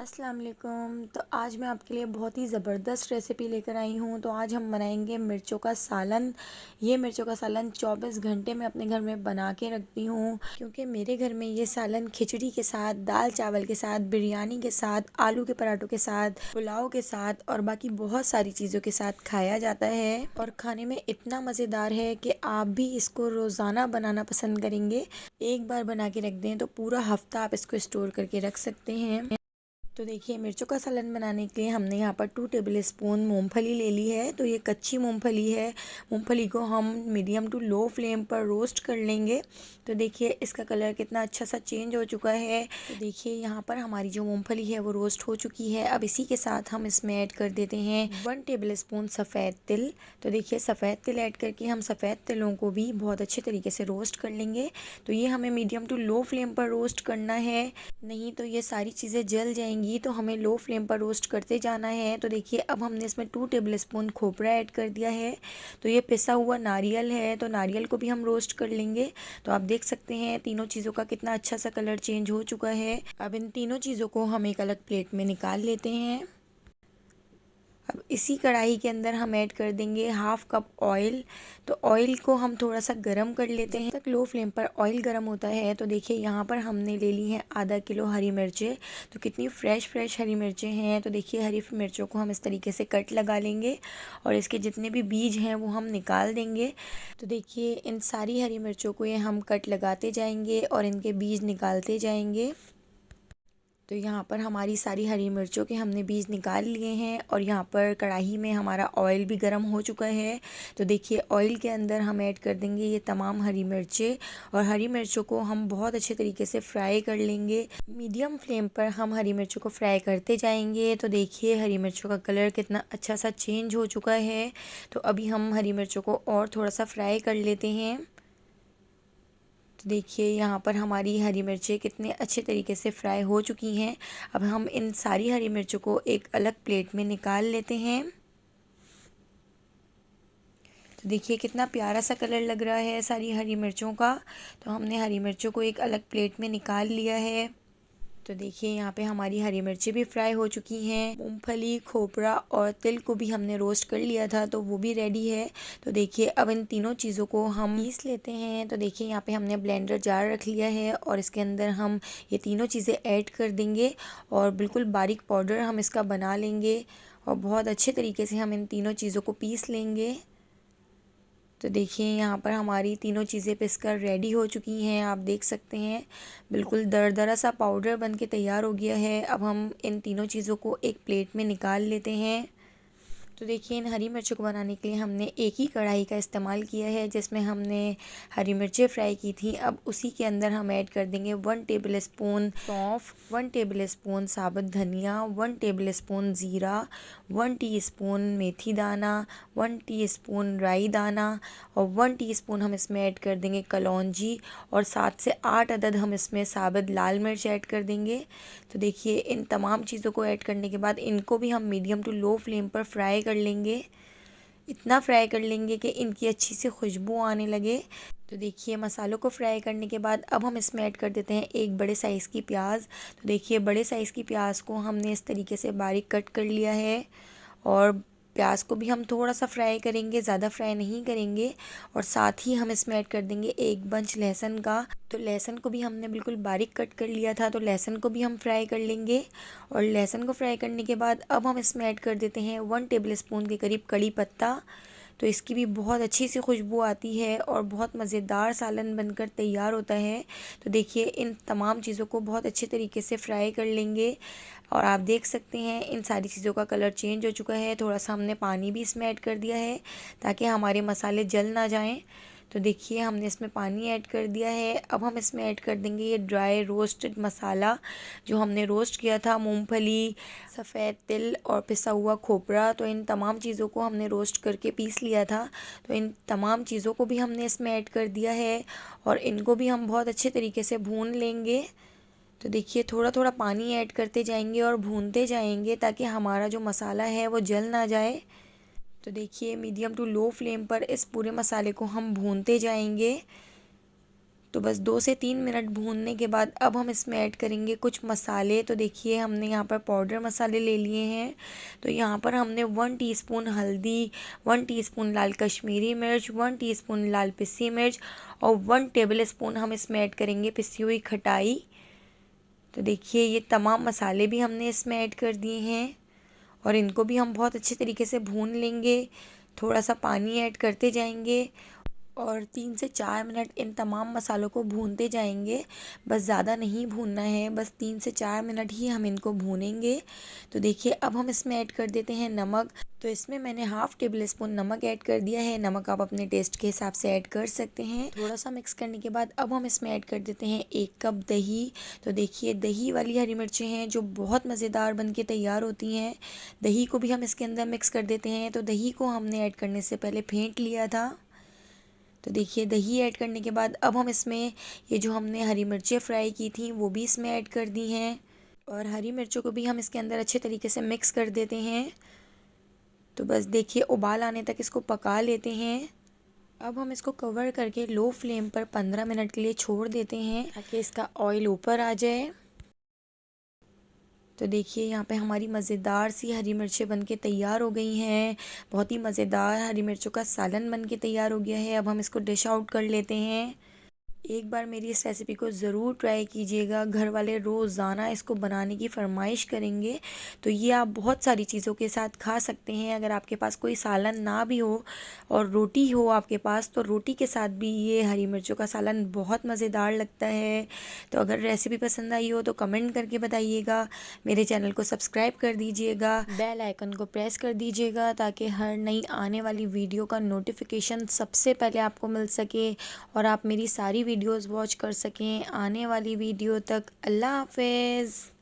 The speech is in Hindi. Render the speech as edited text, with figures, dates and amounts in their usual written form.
अस्सलाम वालेकुम। तो आज मैं आपके लिए बहुत ही ज़बरदस्त रेसिपी लेकर आई हूँ। तो आज हम बनाएंगे मिर्चों का सालन। ये मिर्चों का सालन 24 घंटे में अपने घर में बना के रखती हूँ, क्योंकि मेरे घर में ये सालन खिचड़ी के साथ, दाल चावल के साथ, बिरयानी के साथ, आलू के पराठों के साथ, पुलाव के साथ और बाकी बहुत सारी चीज़ों के साथ खाया जाता है। और खाने में इतना मज़ेदार है कि आप भी इसको रोज़ाना बनाना पसंद करेंगे। एक बार बना के रख दें तो पूरा हफ्ता आप इसको स्टोर करके रख सकते हैं। तो देखिए, मिर्चों का सालन बनाने के लिए हमने यहाँ पर 2 टेबल स्पून मूंगफली ले ली है। तो ये कच्ची मूंगफली है। मूंगफली को हम मीडियम टू लो फ्लेम पर रोस्ट कर लेंगे। तो देखिए इसका कलर कितना अच्छा सा चेंज हो चुका है। तो देखिए यहाँ पर हमारी जो मूंगफली है वो रोस्ट हो चुकी है। अब इसी के साथ हम इसमें ऐड कर देते हैं 1 टेबल स्पून सफ़ेद तिल। तो देखिए सफ़ेद तिल ऐड करके हम सफ़ेद तिलों को भी बहुत अच्छे तरीके से रोस्ट कर लेंगे। तो ये हमें मीडियम टू लो फ्लेम पर रोस्ट करना है, नहीं तो ये सारी चीज़ें जल जाएंगी। तो हमें लो फ्लेम पर रोस्ट करते जाना है। तो देखिए अब हमने इसमें 2 टेबल स्पून खोपरा ऐड कर दिया है। तो ये पिसा हुआ नारियल है, तो नारियल को भी हम रोस्ट कर लेंगे। तो आप देख सकते हैं तीनों चीज़ों का कितना अच्छा सा कलर चेंज हो चुका है। अब इन तीनों चीज़ों को हम एक अलग प्लेट में निकाल लेते हैं। अब इसी कढ़ाई के अंदर हम ऐड कर देंगे हाफ कप ऑयल। तो ऑयल को हम थोड़ा सा गरम कर लेते हैं। तक लो फ्लेम पर ऑयल गरम होता है। तो देखिए यहाँ पर हमने ले ली है आधा किलो हरी मिर्चें। तो कितनी फ्रेश हरी मिर्चें हैं। तो देखिए हरी मिर्चों को हम इस तरीके से कट लगा लेंगे और इसके जितने भी बीज हैं वो हम निकाल देंगे। तो देखिए इन सारी हरी मिर्चों को ये हम कट लगाते जाएंगे और इनके बीज निकालते जाएंगे। तो यहाँ पर हमारी सारी हरी मिर्चों के हमने बीज निकाल लिए हैं और यहाँ पर कढ़ाई में हमारा ऑयल भी गर्म हो चुका है। तो देखिए ऑयल के अंदर हम ऐड कर देंगे ये तमाम हरी मिर्चें और हरी मिर्चों को हम बहुत अच्छे तरीके से फ्राई कर लेंगे। मीडियम फ्लेम पर हम हरी मिर्चों को फ्राई करते जाएंगे। तो देखिए हरी मिर्चों का कलर कितना अच्छा सा चेंज हो चुका है। तो अभी हम हरी मिर्चों को और थोड़ा सा फ्राई कर लेते हैं। तो देखिए यहाँ पर हमारी हरी मिर्चें कितने अच्छे तरीके से फ्राई हो चुकी हैं। अब हम इन सारी हरी मिर्चों को एक अलग प्लेट में निकाल लेते हैं। तो देखिए कितना प्यारा सा कलर लग रहा है सारी हरी मिर्चों का। तो हमने हरी मिर्चों को एक अलग प्लेट में निकाल लिया है। तो देखिए यहाँ पे हमारी हरी मिर्ची भी फ्राई हो चुकी हैं। मूंगफली, खोपरा और तिल को भी हमने रोस्ट कर लिया था, तो वो भी रेडी है। तो देखिए अब इन तीनों चीज़ों को हम पीस लेते हैं। तो देखिए यहाँ पे हमने ब्लेंडर जार रख लिया है और इसके अंदर हम ये तीनों चीज़ें ऐड कर देंगे और बिल्कुल बारीक पाउडर हम इसका बना लेंगे और बहुत अच्छे तरीके से हम इन तीनों चीज़ों को पीस लेंगे। तो देखिए यहाँ पर हमारी तीनों चीज़ें पिसकर रेडी हो चुकी हैं। आप देख सकते हैं बिल्कुल दरदरा सा पाउडर बन के तैयार हो गया है। अब हम इन तीनों चीज़ों को एक प्लेट में निकाल लेते हैं। तो देखिए इन हरी मिर्चों को बनाने के लिए हमने एक ही कढ़ाई का इस्तेमाल किया है जिसमें हमने हरी मिर्चें फ्राई की थी। अब उसी के अंदर हम ऐड कर देंगे 1 टेबल स्पून सौंफ, 1 टेबल स्पून साबुत धनिया, 1 टेबल स्पून ज़ीरा, 1 टीस्पून मेथी दाना, 1 टीस्पून राई दाना और 1 टीस्पून हम इसमें ऐड कर देंगे कलौंजी और 7 से 8 अदद हम इसमें साबुत लाल मिर्च ऐड कर देंगे। तो देखिए इन तमाम चीज़ों को ऐड करने के बाद इनको भी हम मीडियम टू लो फ्लेम पर फ्राई कर लेंगे। इतना फ्राई कर लेंगे कि इनकी अच्छी सी खुशबू आने लगे। तो देखिए मसालों को फ्राई करने के बाद अब हम इसमें ऐड कर देते हैं एक बड़े साइज़ की प्याज। तो देखिए बड़े साइज़ की प्याज को हमने इस तरीके से बारीक कट कर लिया है और प्याज को भी हम थोड़ा सा फ्राई करेंगे, ज़्यादा फ्राई नहीं करेंगे। और साथ ही हम इसमें ऐड कर देंगे एक बंच लहसुन का। तो लहसुन को भी हमने बिल्कुल बारीक कट कर लिया था, तो लहसुन को भी हम फ्राई कर लेंगे। और लहसुन को फ्राई करने के बाद अब हम इसमें ऐड कर देते हैं 1 टेबल स्पून के करीब कड़ी पत्ता। तो इसकी भी बहुत अच्छी सी खुशबू आती है और बहुत मज़ेदार सालन बनकर तैयार होता है। तो देखिए इन तमाम चीज़ों को बहुत अच्छे तरीके से फ्राई कर लेंगे और आप देख सकते हैं इन सारी चीज़ों का कलर चेंज हो चुका है। थोड़ा सा हमने पानी भी इसमें ऐड कर दिया है ताकि हमारे मसाले जल ना जाएं। तो देखिए हमने इसमें पानी ऐड कर दिया है। अब हम इसमें ऐड कर देंगे ये ड्राई रोस्टेड मसाला जो हमने रोस्ट किया था, मूंगफली, सफ़ेद तिल और पिसा हुआ खोपरा। तो इन तमाम चीज़ों को हमने रोस्ट करके पीस लिया था। तो इन तमाम चीज़ों को भी हमने इसमें ऐड कर दिया है और इनको भी हम बहुत अच्छे तरीके से भून लेंगे। तो देखिए थोड़ा थोड़ा पानी ऐड करते जाएंगे और भूनते जाएंगे ताकि हमारा जो मसाला है वो जल ना जाए। तो देखिए मीडियम टू लो फ्लेम पर इस पूरे मसाले को हम भूनते जाएंगे। तो बस 2 से 3 मिनट भूनने के बाद अब हम इसमें ऐड करेंगे कुछ मसाले। तो देखिए हमने यहाँ पर पाउडर मसाले ले लिए हैं। तो यहाँ पर हमने 1 टीस्पून हल्दी, 1 टीस्पून लाल कश्मीरी मिर्च, 1 टीस्पून लाल पिसी मिर्च और 1 टेबल स्पून हम इसमें ऐड करेंगे पिसी हुई खटाई। तो देखिए ये तमाम मसाले भी हमने इसमें ऐड कर दिए हैं और इनको भी हम बहुत अच्छे तरीके से भून लेंगे। थोड़ा सा पानी ऐड करते जाएंगे और 3 से 4 मिनट इन तमाम मसालों को भूनते जाएंगे। बस ज़्यादा नहीं भूनना है, बस 3 से 4 मिनट ही हम इनको भूनेंगे। तो देखिए अब हम इसमें ऐड कर देते हैं नमक। तो इसमें मैंने हाफ़ टेबल स्पून नमक ऐड कर दिया है। नमक आप अपने टेस्ट के हिसाब से ऐड कर सकते हैं। थोड़ा सा मिक्स करने के बाद अब हम इसमें ऐड कर देते हैं 1 कप दही। तो देखिए दही वाली हरी मिर्चें हैं जो बहुत मज़ेदार बन के तैयार होती हैं। दही को भी हम इसके अंदर मिक्स कर देते हैं। तो दही को हमने ऐड करने से पहले फेंट लिया था। तो देखिए दही ऐड करने के बाद अब हम इसमें ये जो हमने हरी मिर्चें फ्राई की थी वो भी इसमें ऐड कर दी हैं और हरी मिर्चों को भी हम इसके अंदर अच्छे तरीके से मिक्स कर देते हैं। तो बस देखिए उबाल आने तक इसको पका लेते हैं। अब हम इसको कवर करके लो फ्लेम पर 15 मिनट के लिए छोड़ देते हैं ताकि इसका ऑयल ऊपर आ जाए। तो देखिए यहाँ पे हमारी मज़ेदार सी हरी मिर्चें बन के तैयार हो गई हैं। बहुत ही मज़ेदार हरी मिर्चों का सालन बन के तैयार हो गया है। अब हम इसको डिश आउट कर लेते हैं। एक बार मेरी इस रेसिपी को ज़रूर ट्राई कीजिएगा। घर वाले रोज़ाना इसको बनाने की फरमाइश करेंगे। तो ये आप बहुत सारी चीज़ों के साथ खा सकते हैं। अगर आपके पास कोई सालन ना भी हो और रोटी हो आपके पास तो रोटी के साथ भी ये हरी मिर्चों का सालन बहुत मज़ेदार लगता है। तो अगर रेसिपी पसंद आई हो तो कमेंट करके बताइएगा। मेरे चैनल को सब्सक्राइब कर दीजिएगा, बेल आइकन को प्रेस कर दीजिएगा ताकि हर नई आने वाली वीडियो का नोटिफिकेशन सबसे पहले आपको मिल सके और आप मेरी सारी वीडियोस वॉच कर सकें आने वाली वीडियो तक। अल्लाह हाफ़िज़।